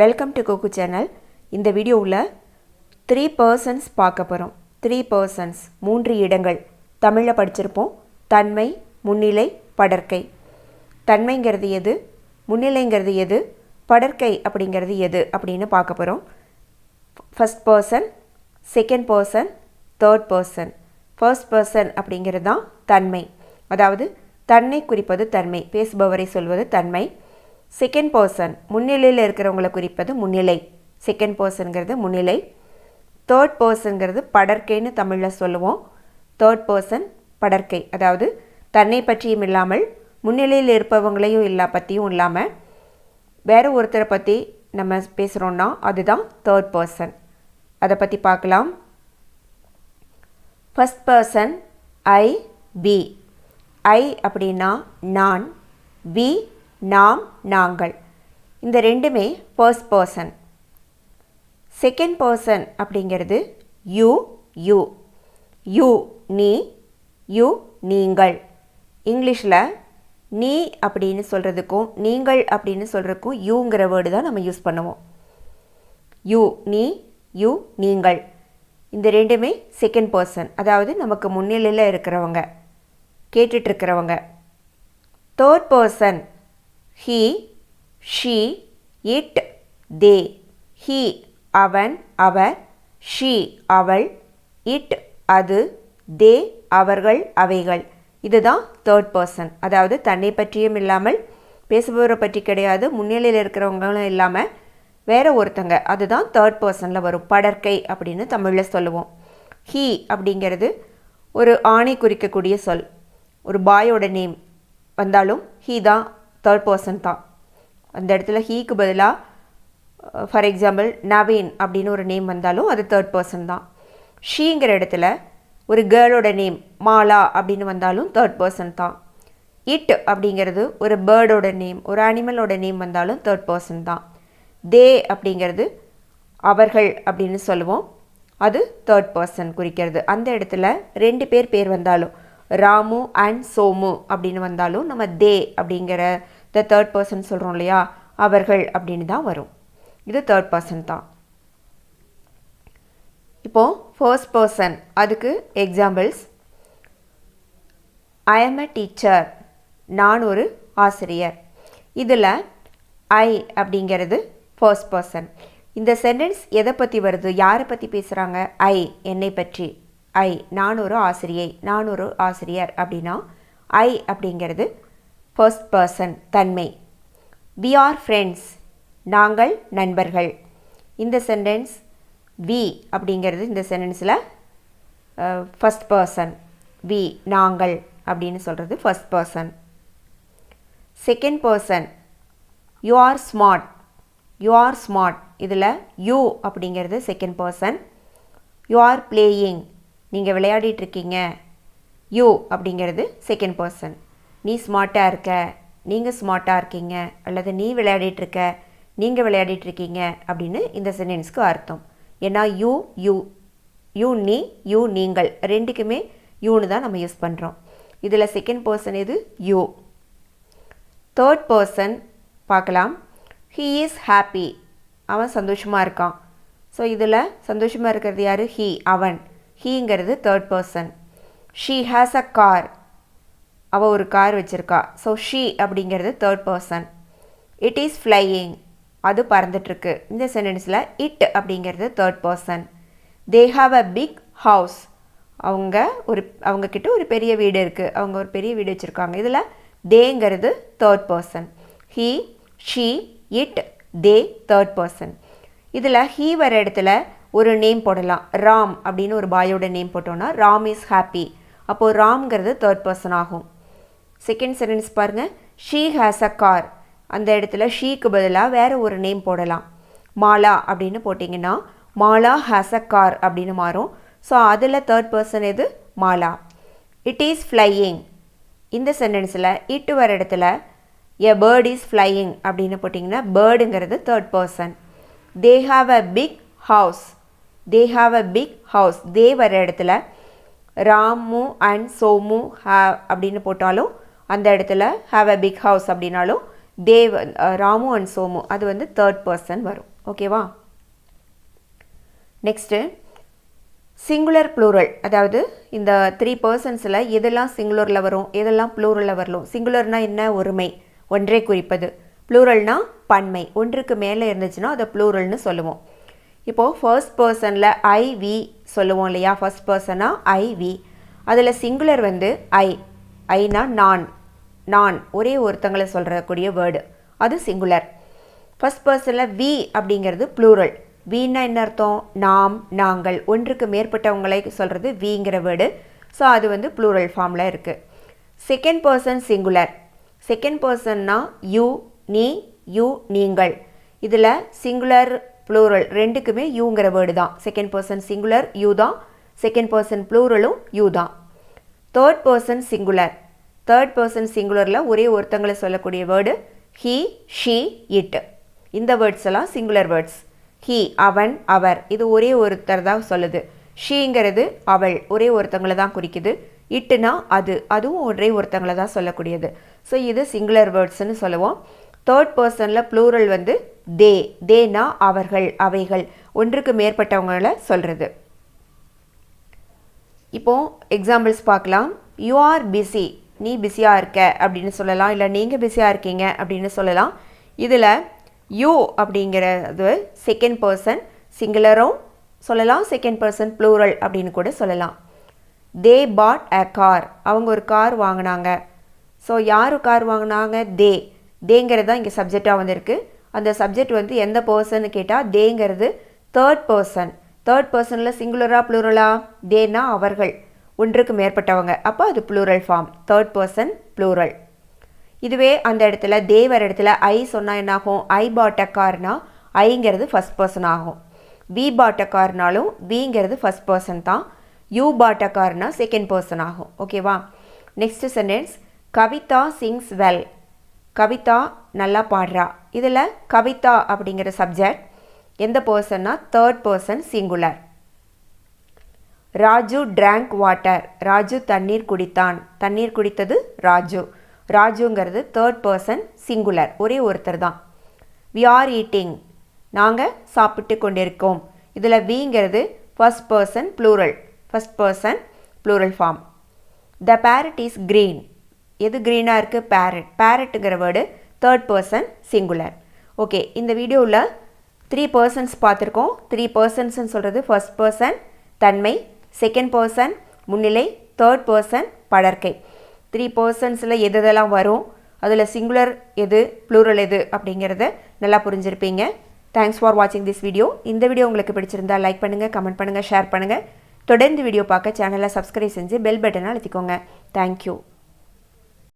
Welcome to Coco channel. இந்த வீடியோவில் 3 persons பார்க்க போகிறோம். 3 persons 3 இடங்கள் தமிழில் படிச்சிருப்போம். தன்மை, முன்னிலை, படர்க்கை. தன்மைங்கிறது எது, முன்னிலைங்கிறது எது, படர்க்கை அப்படிங்கிறது எது அப்படின்னு பார்க்க போகிறோம். First person, second person, third person. First person அப்படிங்கிறது தான் தன்மை, அதாவது தன்னை குறிப்பது தன்மை, பேசுபவரை சொல்வது தன்மை. செகண்ட் பர்சன் முன்னிலையில் இருக்கிறவங்களை குறிப்பது முன்னிலை, செகண்ட் பர்சனுங்கிறது முன்னிலை. தேர்ட் பர்சனுங்கிறது படர்க்கைன்னு தமிழில் சொல்லுவோம். தேர்ட் பர்சன் படர்க்கை, அதாவது தன்னை பற்றியும் இல்லாமல் முன்னிலையில் இருப்பவங்களையும் பற்றியும் இல்லாமல் வேறு ஒருத்தரை பற்றி நம்ம பேசுகிறோன்னா அதுதான் தேர்ட் பர்சன். அதை பற்றி பார்க்கலாம். First person I, we. I அப்படின்னா நான், பி நாம், நாங்கள். இந்த ரெண்டுமே ஃபர்ஸ்ட் பர்சன். செகண்ட் பர்சன் அப்படிங்கிறது யூ, யூ. யூ நீ, யூ நீங்கள். இங்கிலீஷில் நீ அப்படின்னு சொல்கிறதுக்கும் நீங்கள் அப்படின்னு சொல்கிறதுக்கும் யூங்கிற வேர்டு தான் நம்ம யூஸ் பண்ணுவோம். யூ நீ, யூ நீங்கள். இந்த ரெண்டுமே செகண்ட் பர்சன், அதாவது நமக்கு முன்னிலையில் இருக்கிறவங்க, கேட்டுட்ருக்கிறவங்க. Third person he, she, it, they. he அவன் அவர், she அவள், it அது, they அவர்கள் அவைகள். இதுதான் தேர்ட் பர்சன், அதாவது தன்னை பற்றியும் இல்லாமல் பேசுபவரை பற்றி கிடையாது, முன்னிலையில் இருக்கிறவங்களும் இல்லாமல் வேற ஒருத்தங்க, அதுதான் தேர்ட் பர்சனில் வரும். படர்க்கை அப்படின்னு தமிழில் சொல்லுவோம். he அப்படிங்கிறது ஒரு ஆணை குறிக்கக்கூடிய சொல். ஒரு பாயோட நேம் வந்தாலும் he தான் தேர்ட் பர்சன் தான். அந்த இடத்துல ஹீக்கு பதிலாக ஃபார் எக்ஸாம்பிள் நவீன் அப்படின்னு ஒரு நேம் வந்தாலும் அது தேர்ட் பர்சன் தான். ஷீங்கிற இடத்துல ஒரு கேர்ளோட நேம் மாலா அப்படின்னு வந்தாலும் தேர்ட் பர்சன் தான். இட் அப்படிங்கிறது ஒரு பேர்டோட நேம், ஒரு அனிமலோட நேம் வந்தாலும் தேர்ட் பர்சன் தான். தே அப்படிங்கிறது அவர்கள் அப்படின்னு சொல்லுவோம், அது தேர்ட் பர்சன் குறிக்கிறது. அந்த இடத்துல 2 பேர் வந்தாலும் ராமு அண்ட் சோமு அப்படின்னு வந்தாலும் நம்ம தே அப்படிங்கிற த தேர்ட் பர்சன் சொல்கிறோம் இல்லையா, அவர்கள் அப்படின்னு தான் வரும். இது தேர்ட் பர்சன் தான். இப்போது ஃபர்ஸ்ட் பர்சன், அதுக்கு எக்ஸாம்பிள்ஸ். ஐ ஆம் அ டீச்சர், நான் ஒரு ஆசிரியர். இதில் ஐ அப்படிங்கிறது ஃபர்ஸ்ட் பர்சன். இந்த சென்டென்ஸ் எதை பற்றி வருது, யாரை பற்றி பேசுகிறாங்க? ஐ என்னை பற்றி. ஐ நான் ஒரு ஆசிரியை, நான் ஒரு ஆசிரியர் அப்படின்னா ஐ அப்படிங்கிறது ஃபர்ஸ்ட் பர்சன் தன்மை. வி ஆர் ஃப்ரெண்ட்ஸ், நாங்கள் நண்பர்கள். இந்த சென்டென்ஸ் வி அப்படிங்கிறது இந்த சென்டென்ஸில் ஃபர்ஸ்ட் பர்சன். வி நாங்கள் அப்படின்னு சொல்கிறது first person. Second person you are smart, you are smart. இதில் யூ அப்படிங்கிறது second person. You are playing, நீங்கள் விளையாடிட்டுருக்கீங்க. யூ அப்படிங்கிறது செகண்ட் பர்சன். நீ ஸ்மார்ட்டாக இருக்க, நீங்கள் ஸ்மார்ட்டாக இருக்கீங்க, அல்லது நீ விளையாடிட்டுருக்க, நீங்கள் விளையாடிட்டுருக்கீங்க அப்படின்னு இந்த சென்டென்ஸ்க்கு அர்த்தம். ஏன்னா யூ யூ, யூ நீ, யூ நீங்கள், ரெண்டுக்குமே யூன்னு தான் நம்ம யூஸ் பண்ணுறோம். இதில் செகண்ட் பர்சன் எது? யூ. தேர்ட் பர்சன் பார்க்கலாம். ஹீ இஸ் ஹாப்பி, அவன் சந்தோஷமாக இருக்கான். ஸோ இதில் சந்தோஷமாக இருக்கிறது யார்? ஹீ அவன். ஹீங்கிறது third person. She has a car, அவள் ஒரு கார் வச்சுருக்கா. ஸோ ஷீ அப்படிங்கிறது third person. It is flying, அது பறந்துட்டுருக்கு. இந்த சென்டென்ஸில் இட் அப்படிங்கிறது third person. They have a big house, அவங்கக்கிட்ட ஒரு பெரிய வீடு இருக்குது, அவங்க ஒரு பெரிய வீடு வச்சுருக்காங்க. இதில் தேங்கிறது third person. He, she, it, they third person. இதில் ஹீ வர இடத்துல ஒரு நேம் போடலாம். ராம் அப்படின்னு ஒரு பாயோட நேம் போட்டோன்னா ராம் இஸ் ஹாப்பி, அப்போது ராம்ங்கிறது தேர்ட் பர்சன் ஆகும். செகண்ட் சென்டென்ஸ் பாருங்கள். ஷீ ஹேஸ் அ கார், அந்த இடத்துல ஷீக்கு பதிலாக வேறு ஒரு நேம் போடலாம். மாலா அப்படின்னு போட்டிங்கன்னா மாலா ஹேஸ் அ கார் அப்படின்னு மாறும். ஸோ அதில் தேர்ட் பர்சன் எது? மாலா. இட் இஸ் ஃப்ளையிங், இந்த சென்டென்ஸில் இட்டு வர இடத்துல எ பேர்ட் இஸ் ஃப்ளையிங் அப்படின்னு போட்டிங்கன்னா பேர்டுங்கிறது third person. They have a big house, they have a big house, they வர இடத்துல ராமு அண்ட் சோமு அப்படின்னு போட்டாலும் அந்த இடத்துல ஹாவ் அ பிக் ஹவுஸ் அப்படின்னாலும் தேவ் ராமு அண்ட் சோமு அது வந்து தேர்ட் பர்சன் வரும். ஓகேவா? நெக்ஸ்ட்டு சிங்குலர் ப்ளூரல், அதாவது இந்த 3 பர்சன்ஸில் எதெல்லாம் சிங்குலரில் வரும், எதெல்லாம் ப்ளூரலில் வரலும். சிங்குலர்னால் என்ன? ஒருமை, ஒன்றை குறிப்பது. ப்ளூரல்னால் பன்மை, ஒன்றுக்கு மேலே இருந்துச்சுன்னா அதை ப்ளூரல்னு சொல்லுவோம். இப்போது ஃபர்ஸ்ட் பர்சனில் ஐ வி சொல்லுவோம் இல்லையா? ஃபர்ஸ்ட் பர்சனாக ஐ வி. அதில் சிங்குலர் வந்து ஐ. ஐனா நான் ஒரே ஒருத்தங்களை சொல்கிறக்கூடிய வேர்டு, அது சிங்குலர். ஃபர்ஸ்ட் பர்சனில் வி அப்படிங்கிறது ப்ளூரல். வின்னா என்ன அர்த்தம்? நாம், நாங்கள், ஒன்றுக்கு மேற்பட்டவங்களை சொல்கிறது விங்கிற வேர்டு. ஸோ அது வந்து ப்ளூரல் ஃபார்மில் இருக்குது. Second person singular. செகண்ட் பர்சன்னா யூ, நீ, யூ, நீங்கள். இதில் சிங்குலர் ப்ளூரல் ரெண்டுக்குமே யூங்கிற வேர்டு தான். செகண்ட் பர்சன் சிங்குலர் யூ தான், செகண்ட் பர்சன் ப்ளூரலும் யூ தான். Third person singular. Third person சிங்குலரில் ஒரே ஒருத்தங்களை சொல்லக்கூடிய வேர்டு ஹீ, ஷீ, இட். இந்த வேர்ட்ஸ் எல்லாம் சிங்குலர் வேர்ட்ஸ். ஹீ அவன், அவர், இது ஒரே ஒருத்தர் தான் சொல்லுது. ஷீங்கிறது அவள், ஒரே ஒருத்தங்களை தான் குறிக்குது. இட்டுனா அதுவும் ஒரே ஒருத்தங்களை தான் சொல்லக்கூடியது. ஸோ இது சிங்குலர் வேர்ட்ஸ்ன்னு சொல்லுவோம். தேர்ட் பர்சனில் ப்ளூரல் வந்து தேனா அவர்கள், அவைகள், ஒன்றுக்கு மேற்பட்டவங்களை சொல்கிறது. இப்போது எக்ஸாம்பிள்ஸ் பார்க்கலாம். யூ ஆர் பிஸி, நீ பிஸியாக இருக்க அப்படின்னு சொல்லலாம், இல்லை நீங்கள் பிஸியாக இருக்கீங்க அப்படின்னு சொல்லலாம். இதில் யூ அப்படிங்கிறது செகண்ட் பர்சன் சிங்குலரும் சொல்லலாம், செகண்ட் பர்சன் ப்ளூரல் அப்படின்னு கூட சொல்லலாம். தே பாட் அ கார், அவங்க ஒரு கார் வாங்கினாங்க. ஸோ யார் கார் வாங்கினாங்க? தேங்கிறது தான் இங்கே சப்ஜெக்டாக வந்திருக்கு. அந்த சப்ஜெக்ட் வந்து எந்த பர்சன்னு கேட்டால் தேங்கிறது தேர்ட் பர்சன். தேர்ட் பர்சனில் சிங்குலராக ப்ளூரலா? தேனா அவர்கள், ஒன்றுக்கு மேற்பட்டவங்க, அப்போ அது plural form, third person plural. இதுவே அந்த இடத்துல வர இடத்துல ஐ சொன்னால் என்னாகும்? ஐ பாட் அ கார்னா ஐங்கிறது ஃபஸ்ட் பர்சன் ஆகும். வி பாட் அ கார்னாலும் விங்கிறது ஃபஸ்ட் பர்சன் தான். யூ பாட் அ கார்னா செகண்ட் பர்சன் ஆகும். ஓகேவா? Next sentence, Kavitha sings well. Kavitha நல்லா பாடுறா. இதில் கவிதா அப்படிங்கிற சப்ஜெக்ட் எந்த பர்சன்னா? Third person singular. Raju drank water. Raju தண்ணீர் குடித்தான். தண்ணீர் குடித்தது ராஜு. ராஜுங்கிறது தேர்ட் பர்சன் சிங்குலர், ஒரே ஒருத்தர் தான். வி ஆர் ஈட்டிங், நாங்கள் சாப்பிட்டு கொண்டிருக்கோம். இதில் விங்கிறது first person plural, first person plural form. The parrot is green. எது க்ரீனாக இருக்குது? பேரட். பேரட்டுங்கிற word third person singular. Okay, இந்த வீடியோவில் 3 பர்சன்ஸ் பார்த்துருக்கோம். 3 பர்சன்ஸ்ன்னு சொல்கிறது ஃபர்ஸ்ட் பர்சன் தன்மை, செகண்ட் பர்சன் முன்னிலை, தேர்ட் பர்சன் படர்க்கை. 3 பர்சன்ஸில் எதெல்லாம் வரும், அதில் சிங்குலர் எது, ப்ளூரல் எது அப்படிங்கிறத நல்லா புரிஞ்சிருப்பீங்க. தேங்க்ஸ் ஃபார் வாட்சிங் திஸ் வீடியோ. இந்த வீடியோ உங்களுக்கு பிடிச்சிருந்தா லைக் பண்ணுங்கள், கமெண்ட் பண்ணுங்கள், ஷேர் பண்ணுங்கள். தொடர்ந்து வீடியோ பார்க்க சேனலை சப்ஸ்கிரைப் செஞ்சு பெல் பட்டனை அழுத்திக்கோங்க. தேங்க்யூ.